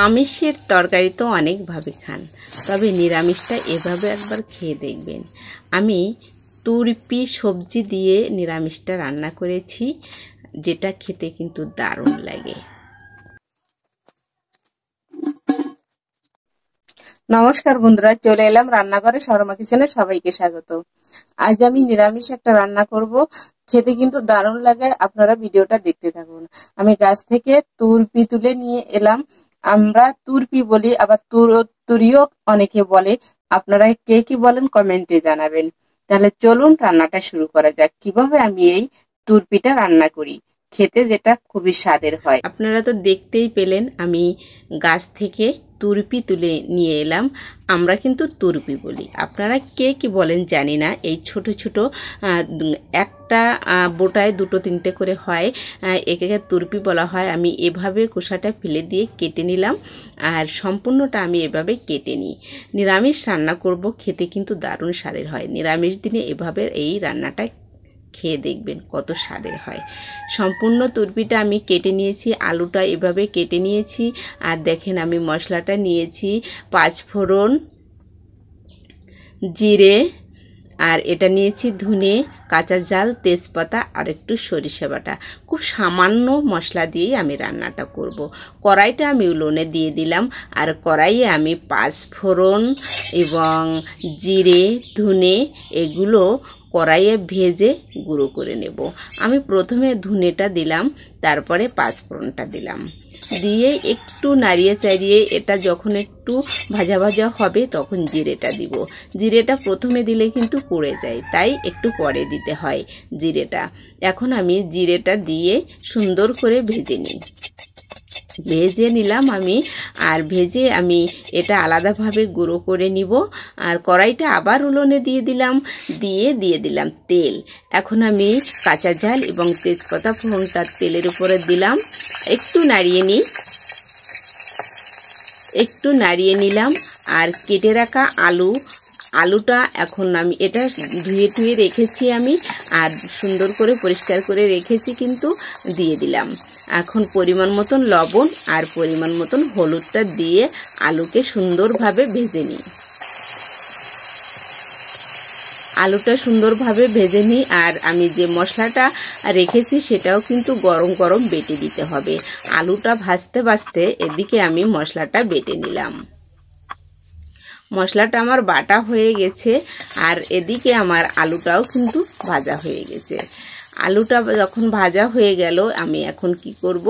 আমিষের তরকারি তো অনেকভাবে খান, তবে নিরামিষটা এভাবে একবার খেয়ে দেখবেন। আমি তুরপি সবজি দিয়ে নিরামিষটা রান্না করেছি, যেটা খেতে কিন্তু দারুণ লাগে। নমস্কার বন্ধুরা, চলে এলাম রান্নাঘরে শর্মা কিচেনে। সবাইকে স্বাগত। আজ আমি নিরামিষ একটা রান্না করব, খেতে কিন্তু দারুণ লাগে। আপনারা ভিডিওটা দেখতে থাকুন। আমি গাছ থেকে তুরপি তুলে নিয়ে এলাম। আমরা তুরপি বলি, আবার তুরিও অনেকে বলে। আপনারা কে কি বলেন কমেন্টে জানাবেন। তাহলে চলুন রান্নাটা শুরু করা যাক। কিভাবে আমি এই তুরপিটা রান্না করি, খেতে যেটা খুবই স্বাদের হয়। আপনারা তো দেখতেই পেলেন, আমি গাছ থেকে তুরপি তুলে নিয়ে এলাম। আমরা কিন্তু তুরপি বলি, আপনারা কে কি বলেন জানি না। এই ছোট ছোট একটা বোটায় দুটো তিনটে করে হয়, একে তুরপি বলা হয়। আমি এভাবে খোসাটা ফেলে দিয়ে কেটে নিলাম, আর সম্পূর্ণটা আমি এভাবে কেটে নিই। নিরামিষ রান্না করব, খেতে কিন্তু দারুণ স্বাদের হয়। নিরামিষ দিনে এভাবে এই রান্নাটা খেয়ে দেখবেন কত স্বাদের হয়। সম্পূর্ণ তুরপিটা আমি কেটে নিয়েছি, আলুটা এভাবে কেটে নিয়েছি। আর দেখেন আমি মশলাটা নিয়েছি, 5 ফোড়ন, জিরে, আর এটা নিয়েছি ধনে, কাঁচা ঝাল, তেজপাতা আর একটু সরিষা বাটা। খুব সামান্য মশলা দিয়েই আমি রান্নাটা করব। কড়াইটা আমি উনুনে দিয়ে দিলাম, আর কড়াইয়ে আমি 5 ফোড়ন এবং জিরে, ধনে এগুলো কড়াইয়ে ভেজে গুঁড়ো করে নেব। আমি প্রথমে ধনেটা দিলাম, তারপরে 5 ফোড়নটা দিলাম, দিয়ে একটু নাড়িয়ে চাড়িয়ে এটা যখন একটু ভাজা ভাজা হবে তখন জিরেটা দিব। জিরেটা প্রথমে দিলে কিন্তু পুড়ে যায়, তাই একটু পরে দিতে হয় জিরেটা। এখন আমি জিরেটা দিয়ে সুন্দর করে ভেজে নিলাম আমি। আর ভেজে আমি এটা আলাদাভাবে গুঁড়ো করে নিব। আর কড়াইটা আবার উনুনে দিয়ে দিলাম তেল। এখন আমি কাঁচা ঝাল এবং তেজপাতা ফোড়নটা তেলের উপরে দিলাম। একটু নাড়িয়ে নিলাম। আর কেটে রাখা আলুটা এখন আমি এটা ধুয়ে রেখেছি আমি, আর সুন্দর করে পরিষ্কার করে রেখেছি, কিন্তু দিয়ে দিলাম। এখন পরিমাণ মতন লবণ আর পরিমাণ মতন হলুদটা দিয়ে আলুকে সুন্দরভাবে ভেজে নিই। আলুটা সুন্দরভাবে ভেজে নিই। আর আমি যে মশলাটা রেখেছি সেটাও কিন্তু গরম গরম বেটে দিতে হবে। আলুটা ভাজতে ভাজতে এদিকে আমি মশলাটা বেটে নিলাম। মশলাটা আমার বাটা হয়ে গেছে, আর এদিকে আমার আলুটাও কিন্তু ভাজা হয়ে গেছে। আলুটা যখন ভাজা হয়ে গেল, আমি এখন কি করব,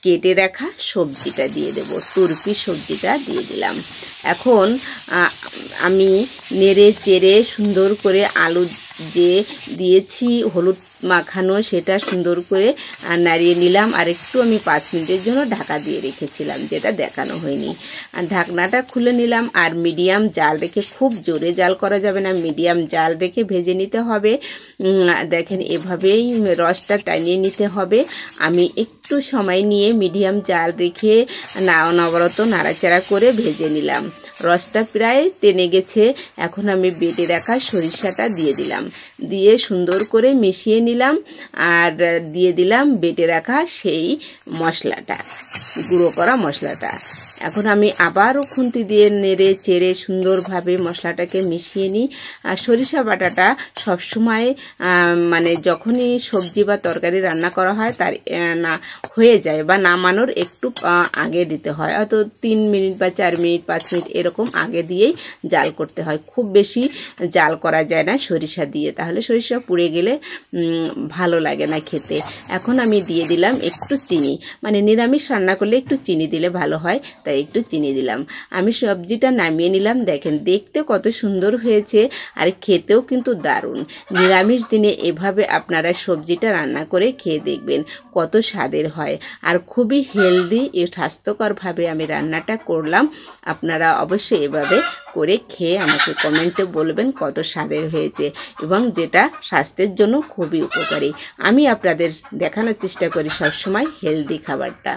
কেটে রাখা সবজিটা দিয়ে দেব। তুরপি সবজিটা দিয়ে দিলাম। এখন আমি নেড়ে চেড়ে সুন্দর করে আলু যে দিয়েছি হলুদ মাখানো, সেটা সুন্দর করে নাড়িয়ে নিলাম। আর একটু আমি 5 মিনিটের জন্য ঢাকা দিয়ে রেখেছিলাম, যেটা দেখানো হয়নি। আর ঢাকনাটা খুলে নিলাম। আর মিডিয়াম জাল রেখে, খুব জোরে জাল করা যাবে না, মিডিয়াম জাল রেখে ভেজে নিতে হবে। দেখেন এভাবেই রসটা টানিয়ে নিতে হবে। আমি একটু সময় নিয়ে মিডিয়াম জাল রেখে অনবরত নাড়াচাড়া করে ভেজে নিলাম। রসটা প্রায় টেনে গেছে। এখন আমি বেটে রাখা সরিষাটা দিয়ে দিলাম, দিয়ে সুন্দর করে মিশিয়ে নিলাম। আর দিয়ে দিলাম বেটে রাখা সেই মশলাটা, গুঁড়ো করা মশলাটা। এখন আমি আবারও খুন্তি দিয়ে নেড়ে চেড়ে সুন্দরভাবে মশলাটাকে মিশিয়ে নিই। আর সরিষা বাটাটা সবসময় মানে যখনই সবজি বা তরকারি রান্না করা হয় তার না হয়ে যায় বা নামানোর একটু আগে দিতে হয়, হয়তো 3 মিনিট বা 4 মিনিট 5 মিনিট এরকম আগে দিয়েই জাল করতে হয়। খুব বেশি জাল করা যায় না সরিষা দিয়ে, তাহলে সরিষা পুড়ে গেলে ভালো লাগে না খেতে। এখন আমি দিয়ে দিলাম একটু চিনি, মানে নিরামিষ রান্না করলে একটু চিনি দিলে ভালো হয়, তাই একটু চিনি দিলাম। আমি সবজিটা নামিয়ে নিলাম। দেখেন দেখতে কত সুন্দর হয়েছে, আর খেতেও কিন্তু দারুণ। নিরামিষ দিনে এভাবে আপনারা সবজিটা রান্না করে খেয়ে দেখবেন কত স্বাদের হয়। আর খুবই হেলদি ও স্বাস্থ্যকরভাবে আমি রান্নাটা করলাম। আপনারা অবশ্যই এভাবে করে খেয়ে আমাকে কমেন্টে বলবেন কত স্বাদের হয়েছে, এবং যেটা স্বাস্থ্যের জন্য খুবই উপকারী। আমি আপনাদের দেখানোর চেষ্টা করি সবসময় হেলদি খাবারটা।